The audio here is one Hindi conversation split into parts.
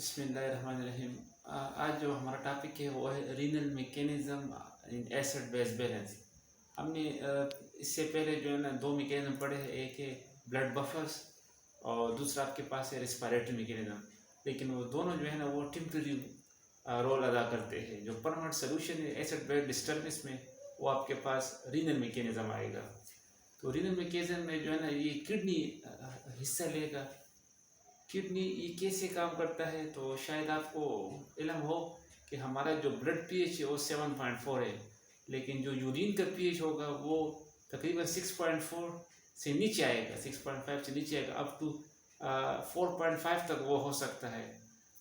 बिस्मिल्लाहिर्रहमानिर्रहीम। आज जो हमारा टॉपिक है वो है renal mechanism in acid base balance. हमने इससे पहले जो है ना दो मैकेनिज्म पढ़े हैं, एक है ब्लड बफर्स और दूसरा आपके पास है रेस्पिरेटरी मैकेनिज्म। लेकिन वो दोनों जो है ना वो टेम्परेरी रोल अदा करते हैं। जो परमानेंट सोल्यूशन है एसिड बेस डिस्टर्बेंस में वो आपके पास रीनल मैकेनिज्म आएगा। तो रीनल मैकेनिज्म में जो है ना ये किडनी हिस्सा लेगा। किडनी ये कैसे काम करता है, तो शायद आपको इल्म हो कि हमारा जो ब्लड पीएच है वो 7.4 है, लेकिन जो यूरिन का पीएच होगा वो तकरीबन 6.4 से नीचे आएगा, 6.5 से नीचे आएगा, अप टू 4.5 तक वो हो सकता है।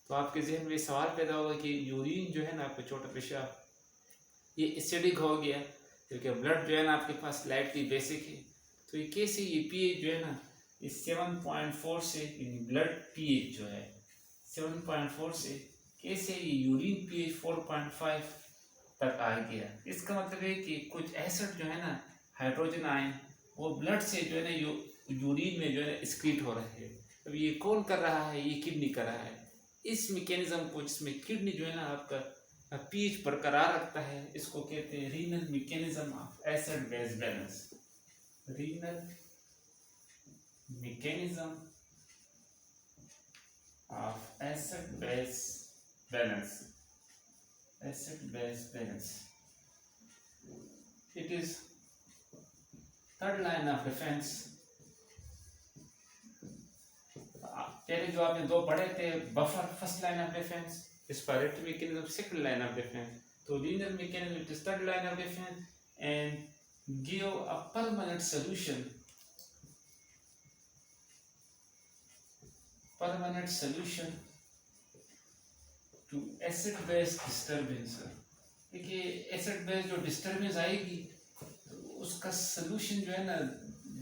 तो आपके जहन में सवाल पैदा होगा कि यूरिन जो है ना आपका छोटा पेशाब ये एसिडिक हो गया, क्योंकि ब्लड जो है ना आपके पास लाइटली बेसिक है। तो ये कैसे ये पीएच जो है ना इस 7.4 से ब्लड पीएच जो है 7.4 से कैसे ये यूरिन पीएच 4.5 तक आ गया। इसका मतलब है कि कुछ एसिड जो है ना हाइड्रोजन आयन वो ब्लड से जो है ना यूरिन में जो है एक्सक्रीट हो रहे हैं। अब ये कौन कर रहा है? ये किडनी कर रहा है। इस मैकेनिज्म को जिसमें किडनी जो है ना आपका पीएच बरकरार रखता है, इसको कहते हैं renal mechanism of acid base balance. Renal mechanism of acid base balance. It is third line of defense. पहले जो आपने दो पढ़े थे, buffer first line of defence, respiratory mechanism second line of defence. तो renal mechanism it is third line of defence and give a permanent solution to acid base disturbance। देखिए एसिड बेस जो डिस्टर्बेंस आएगी तो उसका सोल्यूशन जो है ना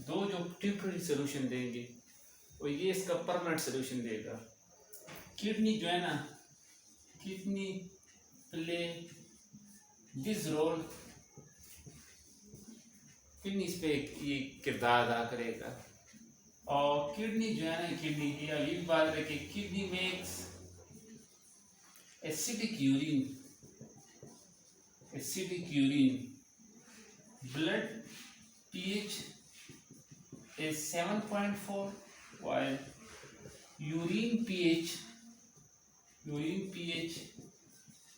दो जो टेम्पररी सोल्यूशन देंगे और ये इसका परमानेंट सोल्यूशन देगा। किडनी जो है ना kidney play this role, kidney इस पे ये किरदार अदा करेगा। और किडनी जो है ना किडनी की अभी बात है कि kidney makes acidic urine, blood pH is 7.4 while urine pH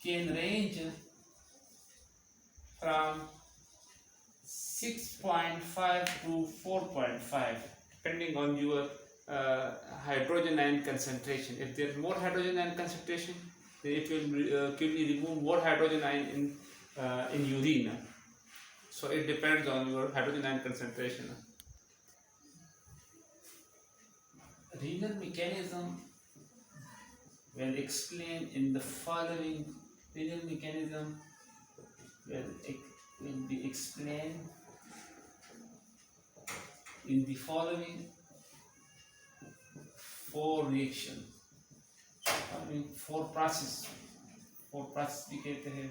can range from 6.5 to 4.5 depending on your hydrogen ion concentration. If there is more hydrogen ion concentration, then it will kidney remove more hydrogen ion in urine. So it depends on your hydrogen ion concentration. Renal mechanism will explain in the following. Renal mechanism will be explained in the following four reaction, four process भी कहते हैं।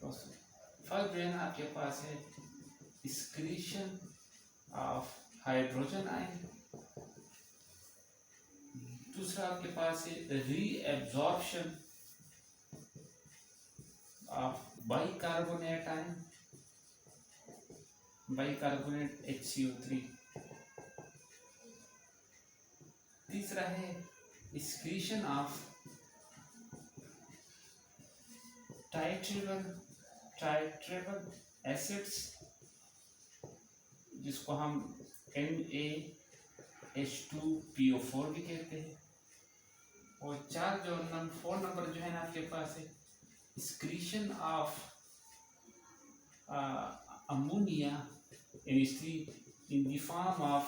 फर्स्ट जो है ना आपके पास है excretion of हाइड्रोजन आयन, दूसरा आपके पास है reabsorption of bicarbonate ion, bicarbonate HCO3, तीसरा है excretion of titratable acids जिसको हम NaH2PO4 भी कहते हैं। और फोर नंबर जो है ना आपके पास है excretion of ammonia in the form of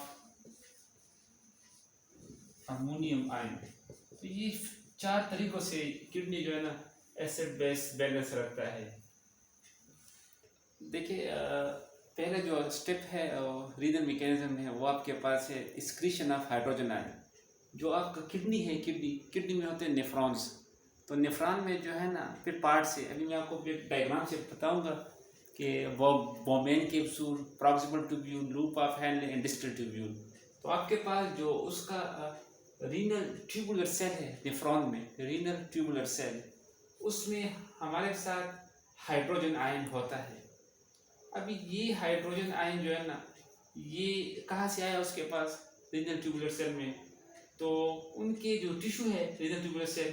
ammonium ion. तो ये चार तरीकों से किडनी जो है ना एसिड बेस बैलेंस रखता है। देखिए पहले जो स्टेप है रीनल मैकेनिज्म है वो आपके पास है एक्सक्रीशन ऑफ हाइड्रोजन आयन। जो आपका किडनी है, किडनी में होते हैं नेफ्रॉन्स। तो नेफ्रॉन में जो है ना फिर पार्ट से, अभी मैं आपको एक डायग्राम से बताऊंगा कि वो Bowman capsule, proximal tubule, loop of Henle and distal tubule. तो आपके पास जो उसका रीनल ट्यूबुलर सेल है नेफ्रॉन में, रीनल ट्यूबुलर सेल, उसमें हमारे साथ हाइड्रोजन आयन होता है। अभी ये हाइड्रोजन आयन जो है ना, ये कहाँ से आया उसके पास रीनल ट्यूबुलर सेल में? तो उनके जो टिश्यू है renal tubular cell,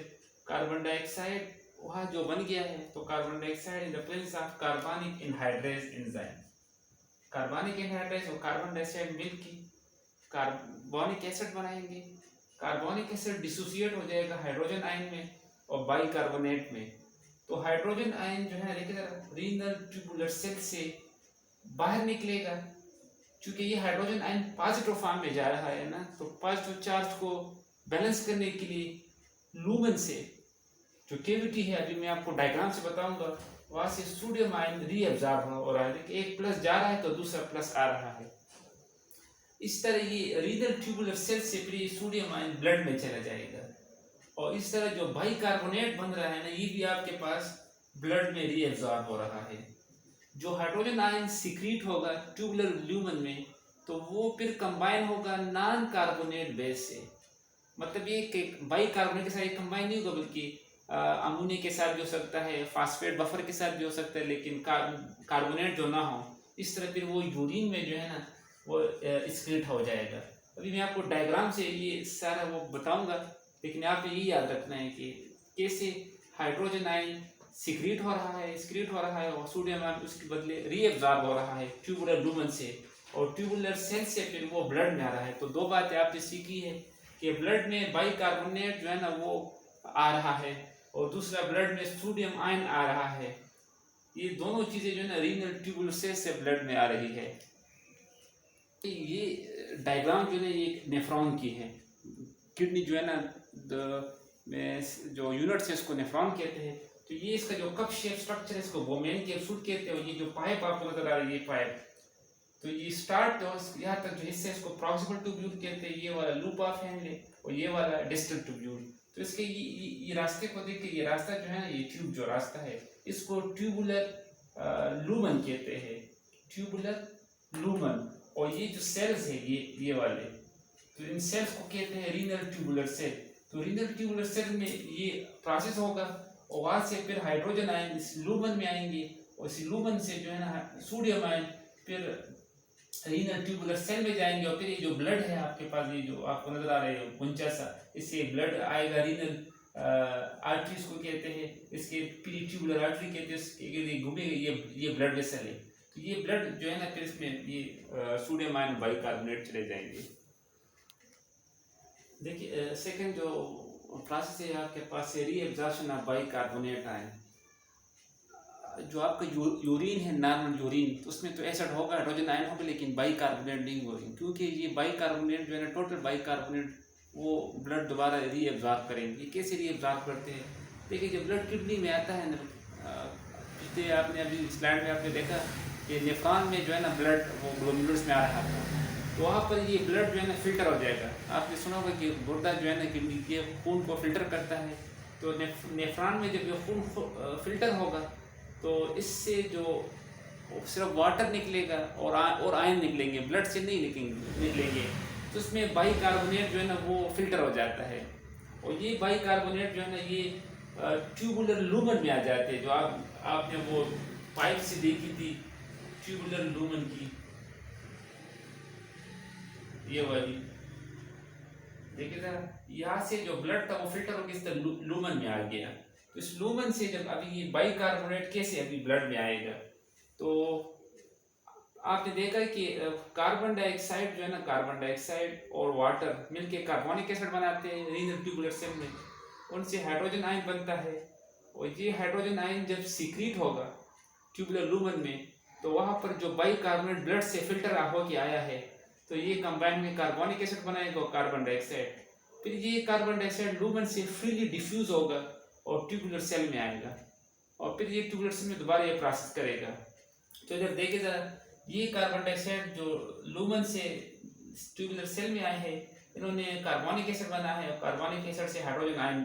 carbon dioxide वहाँ जो बन गया है, तो carbon dioxide in the presence of carbonic anhydrase enzyme, carbonic anhydrase और कार्बन डाइऑक्साइड मिलकर कार्बोनिक एसिड बनाएंगे। कार्बोनिक एसिड डिसोसिएट हो जाएगा हाइड्रोजन आयन में और बाइकार्बोनेट में। तो हाइड्रोजन आयन जो है देखिए रीनल ट्यूबुलर सेल से बाहर निकलेगा, क्योंकि ये हाइड्रोजन आयन पॉजिटिव फॉर्म में जा रहा है ना, तो पॉजिटिव चार्ज को बैलेंस करने के लिए लूमेन से जो केविटी है, अभी मैं आपको डायग्राम से बताऊंगा, वहां से सोडियम आयन रीअब्जॉर्ब हो रहा है, एक प्लस जा रहा है तो दूसरा प्लस आ रहा है। इस तरह ये रीनल ट्यूबुलर सेल से फिर ये सोडियम आयन ब्लड में चला जाएगा, और इस तरह जो बाइकार्बोनेट बन रहा है ना, ये भी आपके पास ब्लड में रीअब्जॉर्ब हो रहा है। जो हाइड्रोजन आयन सिक्रीट होगा ट्यूबुलर ल्यूमन में, तो वो फिर कंबाइन होगा नॉन कार्बोनेट बेस से, मतलब ये बाइकार्बोनेट के साथ कंबाइन नहीं होगा, बल्कि अमोनिया के साथ भी हो सकता है, फास्फेट बफर के साथ भी हो सकता है, लेकिन कार्बोनेट जो ना हो, इस तरह फिर वो यूरिन में जो है ना वो एक्सक्रीट हो जाएगा। अभी मैं आपको डायग्राम से ये सारा वो बताऊंगा, लेकिन आप ये याद रखना है कि कैसे हाइड्रोजन आयन सिक्रीट हो रहा है, एक्सक्रीट हो रहा है, और सोडियम आयन उसके बदले रीअब्जॉर्ब हो रहा है ट्यूबुलर लूमेन से, और ट्यूबुलर सेल से फिर वो ब्लड में आ रहा है। तो दो बातें आपने सीखी है कि ब्लड में बाइकार्बोनेट जो है ना वो आ रहा है, और दूसरा ब्लड में सोडियम आयन आ रहा है। ये दोनों चीज़ें जो है ना रीनल ट्यूबुलर सेल से ब्लड में आ रही है। ये डायग्राम जो है ये नेफ्रॉन की है, किडनी जो है ना जो यूनिट्स है इसको नेफ्रॉन कहते हैं। तो ये इसका जो कप शेप स्ट्रक्चर है इसको वोमेन कैप्सूल कहते हैं, और ये जो पाइप आपको नजर आ रही है ये पाइप, तो ये स्टार्ट यहाँ तक जो हिस्सा है इसको प्रॉक्सिमल ट्यूब्यूल कहते हैं, ये वाला लूप ऑफ हैंडले और ये वाला डिस्टल ट्यूब्यूल। तो इसके ये रास्ते को देख के, ये रास्ता जो है ना, ये ट्यूब जो रास्ता है इसको ट्यूबुलर लूमन कहते हैं, ट्यूबुलर लूमन। और ये जो सेल्स है ये वाले, तो इन सेल्स को कहते हैं रीनल ट्यूबुलर सेल। तो रीनल ट्यूबुलर सेल में ये प्रोसेस होगा, और वहाँ से फिर हाइड्रोजन आयन इस लूमन में आएंगे, और इस लूमन से जो है ना सोडियम आयन फिर रीनल ट्यूबुलर सेल में जाएंगे, और फिर ये जो ब्लड है आपके पास, ये जो आपको नजर आ रहे हैं गुंचा सा, इससे ब्लड आएगा, रीनल आर्टरीज को कहते हैं, इसके ट्यूबुलर आर्टरी कहते हैं, इसके घूमेगा, ये ब्लड वेसल है। तो ये ब्लड जो है ना फिर इसमें ये सोडियम आयन बाइकार्बोनेट चले जाएंगे। देखिए सेकंड जो प्रोसेस है आपके पास रीअब्जॉर्प्शन ऑफ बाइकार्बोनेट आयन। जो आपका यूरिन है नॉर्मल यूरिन, तो उसमें तो एसिड होगा, हाइड्रोजन आयन होगा, लेकिन बाइकार्बोनेट नहीं होगी, क्योंकि ये बाइकार्बोनेट जो है ना टोटल बाइकार्बोनेट वो ब्लड दोबारा रीअब्जॉर्ब करेंगे। ये कैसे रीअब्जॉर्ब करते हैं? देखिए जब ब्लड किडनी में आता है ना, पिछले आपने अभी स्लाइड में आपने देखा कि नेफ्रॉन में जो है ना ब्लड वो ग्लोमेरुलस में आ रहा था, तो वहाँ पर ये ब्लड जो है ना फिल्टर हो जाएगा। आपने सुना होगा कि गुर्दा जो है ना किडनी के खून को फिल्टर करता है, तो नेफ्रॉन में जब ये खून फिल्टर होगा तो इससे जो सिर्फ वाटर निकलेगा और आयन निकलेंगे, ब्लड से नहीं निकलेंगे। तो उसमें बाइकार्बोनेट जो है ना वो फिल्टर हो जाता है, और ये बाइकार्बोनेट जो है ना ये ट्यूबुलर लूमन में आ जाते हैं। जो आपने वो पाइप से देखी थी ट्यूबुलर लूमन की, ये वाली देखिए जरा, यहाँ से जो ब्लड था वो फिल्टर होकर इस तरह लूमन में आ गया। तो इस लूमन से जब अभी ये बाइकार्बोनेट कैसे अभी ब्लड में आएगा, तो आपने देखा कि कार्बन डाइऑक्साइड जो है ना, कार्बन डाइऑक्साइड और वाटर मिलके कार्बोनिक एसिड बनाते हैं रीनल ट्यूबुलर सेल में, उनसे हाइड्रोजन आयन बनता है, और ये हाइड्रोजन आयन जब सीक्रेट होगा ट्यूबुलर लूमन में, तो वहाँ पर जो बाइकार्बोनेट ब्लड से फिल्टर होके आया है, तो ये कंबाइन में कार्बोनिक एसिड बनाएगा कार्बन डाइऑक्साइड, फिर ये कार्बन डाइऑक्साइड लूमन से फ्रीली डिफ्यूज होगा और ट्यूबुलर सेल में आएगा, और फिर ये ट्यूबुलर सेल में दोबारा ये प्रोसेस करेगा। तो जब देखे जरा, ये कार्बन डाइऑक्साइड जो लूमन से ट्यूबुलर सेल में आए हैं, इन्होंने कार्बोनिक एसिड बना है, और कार्बोनिक एसिड से हाइड्रोजन आयन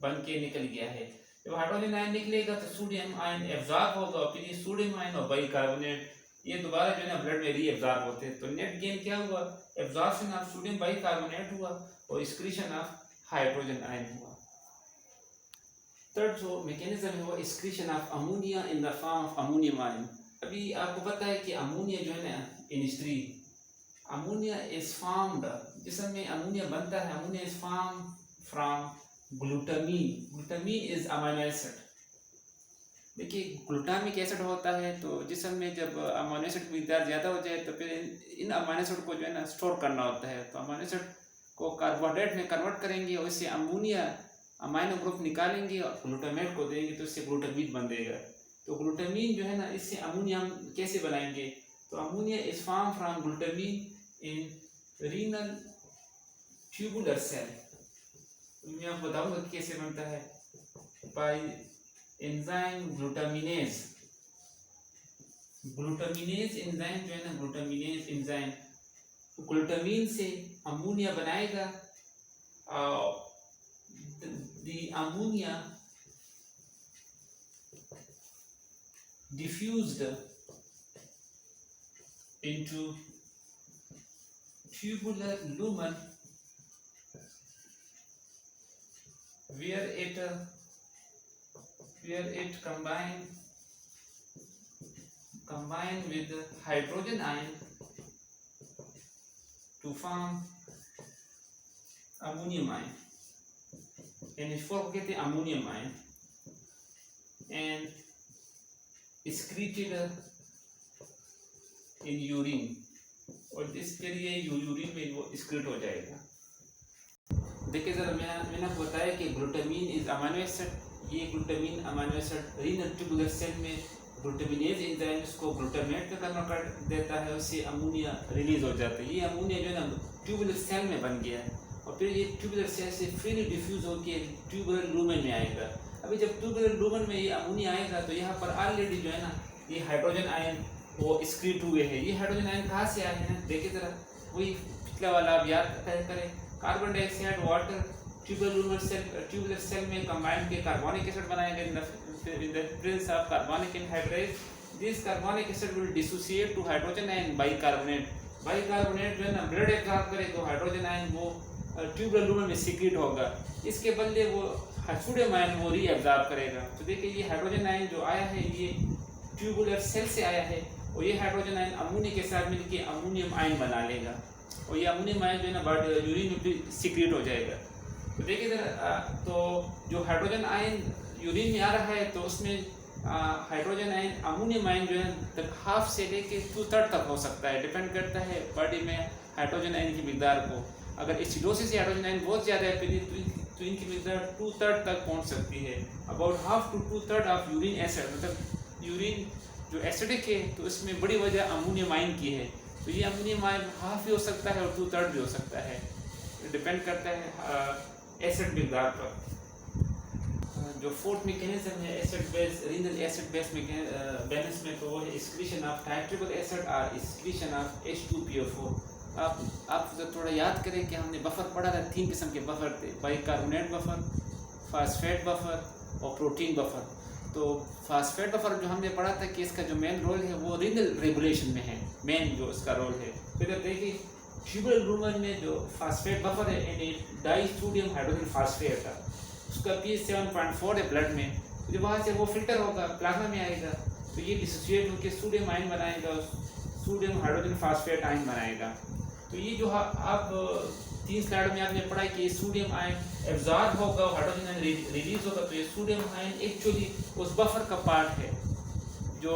बन के निकल गया है। जब हाइड्रोजन आयन निकलेगा तो सोडियम आयन एब्जॉर्ब होगा, और फिर ये सोडियम आयन और बाइकार्बोनेट ये दोबारा जो है ना ब्लड में रीअब्जॉर्ब होते हैं। तो नेट गेन क्या हुआ, एब्जॉर्प्शन ऑफ सोडियम बाइकार्बोनेट हुआ और एक्सक्रीशन ऑफ हाइड्रोजन आयन हुआ। थर्ड जो मैकेनिज्म है वो excretion of ammonia in the form of ammonium ion. अभी आपको पता है कि अमोनिया जो है ना in history, ammonia is formed, जिसम में अमोनिया बनता है, ammonia is form from glutamine. Glutamine is amino acid. देखिए ग्लूटामिक एसिड होता है, तो जिसम में जब अमीनो एसिड की मिकदार ज़्यादा हो जाए तो फिर इन अमीनो एसिड को जो है ना स्टोर करना होता है। तो अमीनो एसिड को कार्बोहाइड्रेट में कन्वर्ट करेंगे और इससे अमोनिया अमाइनो ग्रुप निकालेंगे और ग्लूटामेट को देंगे तो इससे ग्लूटामीन बन देगा। तो ग्लूटामीन जो है ना, इससे अमोनिया हम कैसे बनाएंगे, तो ammonia is form from glutamine in renal tubular cell. मैं आपको बताऊंगा कि कैसे बनता है, by enzyme glutaminase. Glutaminase enzyme जो है ना, ग्लूटामिनेज एंजाइम ग्लूटामीन से अमोनिया बनाएगा। The ammonia diffused into tubular lumen where it combine with hydrogen ion to form ammonium ion, and इसको कहते हैं ammonium ion, and excreted in urine, और इसके लिए यूरिन में वो एक्सक्रीट हो जाएगा। देखिए ज़रा मैंने आपको बताया कि ग्लूटामीन इज अमीनो एसिड। ये glutamine amino acid renal tubular cell में ग्लूटामिनेज एंजाइम इसको ग्लूटामेट में कन्वर्ट कर देता है, उससे अमोनिया रिलीज हो जाता है। ये अमोनिया जो है ना ट्यूबुलर सेल में बन गया है और फिर ये ट्यूबुलर सेल से फ्रीली डिफ्यूज होकर ट्यूबुलर लूमेन में आएगा। अभी जब ट्यूबुलर लूमेन में ये अमोनिया आएगा तो यहाँ पर ऑलरेडी जो है ना ये हाइड्रोजन आयन वो एक्सक्रीट हुए हैं। ये हाइड्रोजन आयन कहाँ से आए हैं, देखिए ज़रा, वही पिछला वाला आप याद करें, carbon dioxide water tubular cell में कंबाइन के कार्बोनिक एसिड बनाएंगे in the presence of carbonic anhydrase. This carbonic acid will dissociate to hydrogen ion bicarbonate. Bicarbonate जो है ना ब्लड एब्जॉर्ब करे तो हाइड्रोजन आयन वो ट्यूबुलर लूमेन में सीक्रेट होगा, इसके बदले वो सोडियम आयन वो रीअब्जॉर्ब करेगा। तो देखिए ये हाइड्रोजन आयन जो आया है ये ट्यूबुलर सेल से आया है और ये हाइड्रोजन आयन अमोनिया के साथ मिलकर अमोनियम आयन बना लेगा और ये अमोनियम आयन जो है ना यूरिन में भी सीक्रेट हो जाएगा। तो देखिए ज़रा, तो जो हाइड्रोजन आयन यूरिन में आ रहा है तो उसमें हाइड्रोजन आयन अमोनियम आयन जो है हाफ से लेके 2/3 तक हो सकता है, डिपेंड करता है बॉडी में हाइड्रोजन आयन की मिकदार को। अगर एसिडोसिस से हाइड्रोजन आयन बहुत ज़्यादा है तो इनकी मिकदार 2/3 तक पहुंच सकती है। About half to 2/3 of urine acid, मतलब यूरिन जो एसिडिक है तो इसमें बड़ी वजह अमोनियम आयन की है। तो ये अमोनियम आयन हाफ भी हो सकता है और 2/3 भी हो सकता है, डिपेंड करता है एसिड मिकदार पर। जो फोर्थ मैकेनिज्म है acid base renal acid base balance में, तो वो है एक्सक्रीशन ऑफ नाइट्रिक एसिड और एक्सक्रीशन ऑफ H2PO4। आप थोड़ा याद करें कि हमने बफर पढ़ा था, 3 किस्म के बफर थे, बाइकार्बोनेट बफर, फास्फेट बफर और प्रोटीन बफर। तो फास्फेट बफर जो हमने पढ़ा था कि इसका जो मेन रोल है वो रीनल रेगुलेशन में है, मेन जो इसका रोल है। फिर अब देखिए ट्यूबुलर लूमेन में जो फास्फेट बफर है यानी डाइसोडियम हाइड्रोजन फास्फेट का, उसका pH 7.4 है ब्लड में, जो वहाँ से वो फिल्टर होगा प्लाज्मा में आएगा तो ये डिसोसिएट होकर सोडियम आयन बनाएगा, सोडियम हाइड्रोजन फास्फेट आयन बनाएगा। तो ये जो आप 3 स्लाइड में आपने पढ़ा कि सोडियम आयन एब्जॉर्ब होगा और हाइड्रोजन आयन रिलीज होगा। तो ये सोडियम आयन एक्चुअली उस बफर का पार्ट है जो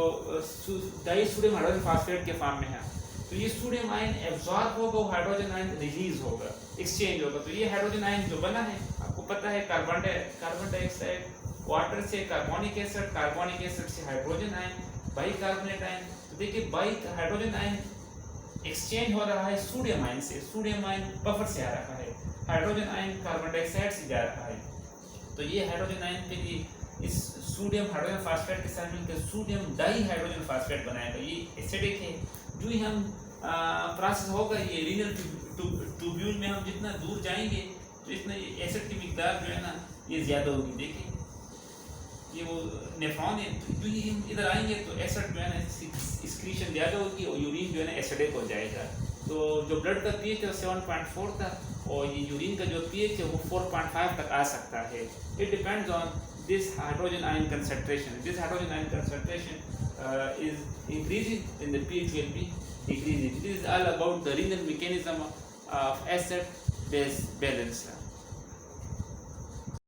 डाइसोडियम हाइड्रोजन फास्फेट के फॉर्म में है। तो ये सोडियम आयन एब्जॉर्ब होगा और हाइड्रोजन आयन रिलीज होगा, एक्सचेंज होगा। तो ये हाइड्रोजन आयन जो बना है आपको पता है कार्बन डाइऑक्साइड वाटर से कार्बोनिक एसिड से हाइड्रोजन आयन, बाइकार्बोनेट आयन। तो देखिए हाइड्रोजन आयन एक्सचेंज हो रहा है सोडियम आयन से, सोडियम आयन बफर से आ रहा है, हाइड्रोजन आयन कार्बन डाइऑक्साइड से जा रहा है। तो ये हाइड्रोजन आयन के लिए इस सोडियम हाइड्रोजन फास्फेट के साथ मिलकर सोडियम डाई हाइड्रोजन फास्फेट बनाएगा। ये एसिडिक है, जो ही हम प्रोसेस होगा ये रीनल ट्यूब्यूल में हम जितना दूर जाएंगे तो इतना एसिड की मिकदार जो है ना ये ज़्यादा होगी। देखिए ये वो नेफ्रॉन है, तो ये इधर आएंगे तो एसिड जो है ना एक्सक्रीशन ज़्यादा होगी और यूरिन जो है ना एसिडिक हो जाएगा। तो जो ब्लड का पीएच है वो 7.4 था और ये यूरिन का जो पीएच है वो 4.5 तक आ सकता है। It depends on this hydrogen ion concentration. This hydrogen ion concentration is increasing, then the pH will be decreasing. This is all about the renal mechanism of acid base balance.